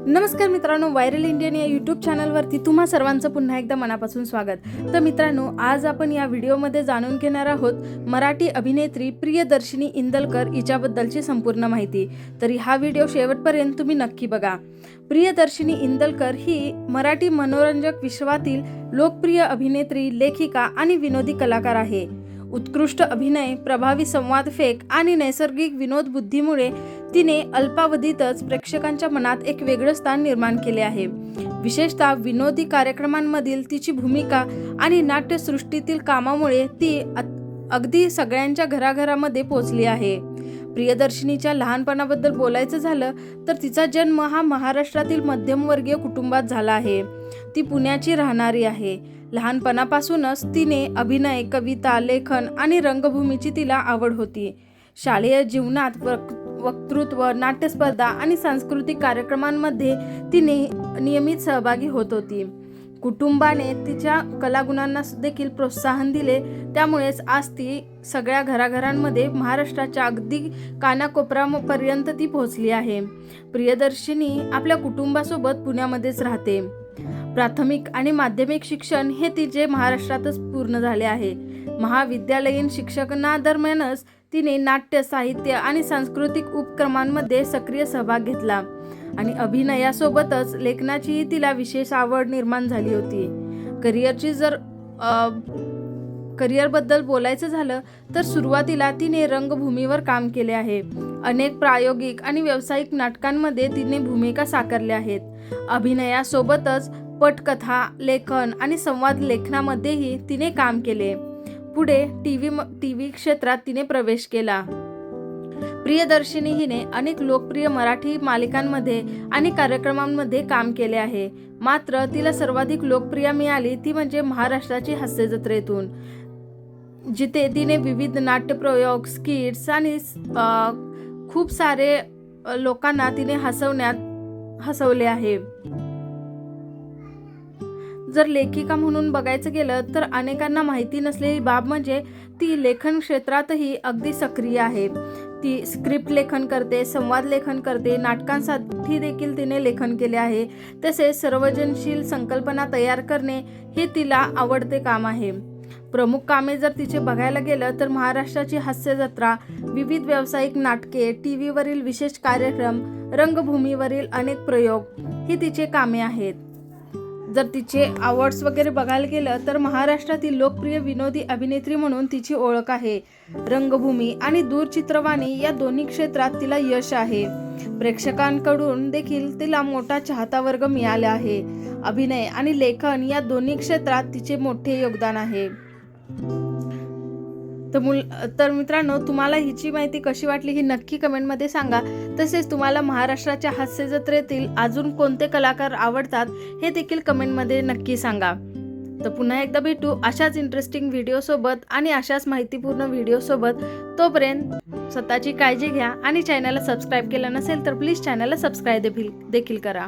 नमस्कार मित्रांनो, viral Indian या यूट्यूब चॅनलवरती तुम्हा सर्वांचं पुन्हा एकदा मनापासून स्वागत. तर मित्रांनो, आज आपण या व्हिडिओमध्ये जाणून घेणार आहोत मराठी अभिनेत्री प्रियदर्शिनी इंदलकर हिच्याबद्दलची संपूर्ण माहिती. तरी हा व्हिडिओ शेवटपर्यंत तुम्ही नक्की बघा. प्रियदर्शिनी इंदलकर ही मराठी मनोरंजक विश्वातील लोकप्रिय अभिनेत्री, लेखिका आणि विनोदी कलाकार आहे. उत्कृष्ट अभिनय, प्रभावी संवाद फेक आणि नैसर्गिक विनोद बुद्धीमुळे तिने अल्पावधीतच प्रेक्षकांच्या मनात एक वेगळं स्थान निर्माण केले आहे. विशेषतः विनोदी कार्यक्रमांमधील तिची भूमिका आणि नाट्यसृष्टीतील कामामुळे ती अगदी सगळ्यांच्या घराघरामध्ये पोहोचली आहे. प्रियदर्शिनीच्या लहानपणाबद्दल बोलायचं झालं तर तिचा जन्म हा महाराष्ट्रातील मध्यमवर्गीय कुटुंबात झाला आहे. ती पुण्याची राहणारी आहे. लहानपणापासूनच तिने अभिनय, कविता, लेखन आणि रंगभूमीची तिला आवड होती. शालेय जीवनात वक्तृत्व, नाट्यस्पर्धा आणि सांस्कृतिक कार्यक्रमांमध्ये तिने नियमित सहभागी होत होती. कुटुंबाने तिच्या कलागुणांना देखील प्रोत्साहन दिले. त्यामुळेच आज ती सगळ्या घराघरांमध्ये महाराष्ट्राच्या अगदी कानाकोपऱ्यापर्यंत ती पोहोचली आहे. प्रियदर्शिनी आपल्या कुटुंबासोबत पुण्यामध्येच राहते. प्राथमिक आणि माध्यमिक शिक्षण हे तिचे महाराष्ट्रातच पूर्ण झाले आहे. महाविद्यालयीन शिक्षणादरम्यानच तिने नाट्य, साहित्य आणि सांस्कृतिक उपक्रमांमध्ये सक्रिय सहभाग घेतला आणि अभिनयासोबतच लेखनाचीही तिला विशेष आवड निर्माण झाली होती. करिअरबद्दल बोलायचं झालं तर सुरुवातीला तिने रंगभूमीवर काम केले आहे. अनेक प्रायोगिक आणि व्यावसायिक नाटकांमध्ये तिने भूमिका साकारल्या आहेत. अभिनयासोबतच पटकथा, लेखन आणि संवाद लेखनामध्येही तिने काम केले. पुढे टीव्ही क्षेत्रात तिने प्रवेश केला. प्रियदर्शिनी हिने अनेक लोकप्रिय मराठी मालिकांमध्ये आणि कार्यक्रमांमध्ये काम केले आहे. मात्र तिला सर्वाधिक लोकप्रिय मिळाली ती म्हणजे महाराष्ट्राची हास्य जत्रेतून, जिथे तिने विविध नाट्यप्रयोग, स्किट्स आणि खूप सारे लोकांना तिने हसवले आहे. जर लेखिका म्हणून बघायचं गेलं तर अनेकांना माहिती नसलेली बाब म्हणजे ती लेखन क्षेत्रातही अगदी सक्रिय आहे. ती स्क्रिप्ट लेखन करते, संवाद लेखन करते, नाटकांसाठी देखील तिने लेखन केले आहे. तसेच सर्जनशील संकल्पना तयार करणे हे तिला आवडते काम आहे. प्रमुख कामे जर तिचे बघायला गेलं तर महाराष्ट्राची हास्य जत्रा, विविध व्यावसायिक नाटके, टीव्हीवरील विशेष कार्यक्रम, रंगभूमीवरील अनेक प्रयोग ही तिचे कामे आहेत. जर तिचे अवॉर्ड्स वगैरे बघायला गेलं तर महाराष्ट्रातील लोकप्रिय विनोदी अभिनेत्री म्हणून तिची ओळख आहे. रंगभूमी आणि दूरचित्रवाणी या दोन्ही क्षेत्रात तिला यश आहे. प्रेक्षकांकडून देखील तिला मोठा चाहता वर्ग मिळाला आहे. अभिनय आणि लेखन या दोन्ही क्षेत्रात तिचे मोठे योगदान आहे. तर मित्रांनो, तुम्हाला हिची माहिती कशी वाटली ही नक्की कमेंटमध्ये सांगा. तसेच तुम्हाला महाराष्ट्राच्या हास्य जत्रेतील अजून कोणते कलाकार आवडतात हे देखील कमेंटमध्ये नक्की सांगा. तर पुन्हा एकदा भेटू अशाच इंटरेस्टिंग व्हिडिओसोबत आणि अशाच माहितीपूर्ण व्हिडिओसोबत. तोपर्यंत स्वतःची काळजी घ्या आणि चॅनलला सबस्क्राईब केलं नसेल तर प्लीज चॅनलला सबस्क्राईब देखील करा.